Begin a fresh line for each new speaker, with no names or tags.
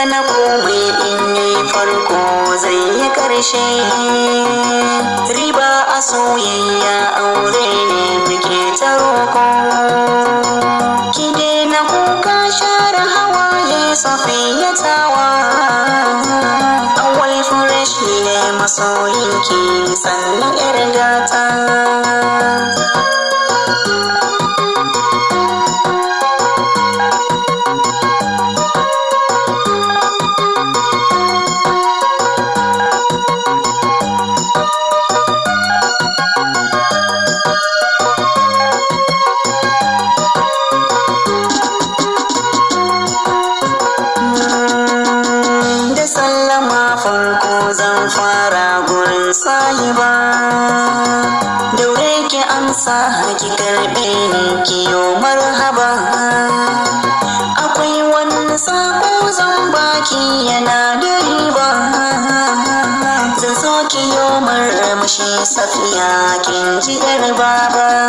na komai in yi farko zai yi ƙarshe. Riba a soyayya aure ne muke ta roƙo. Ki daina kuka share hawaye Safiya tawa. Awwal fresh ne masoyinki sannan 'yar gata. Farko zan fara gurin sahiba, daure ki amsa ki karɓe ni kiyo marhaba. Akwai wani sako zan baki yana da riba, zan so kiyo marmashi Safiya kin ji 'yar baba.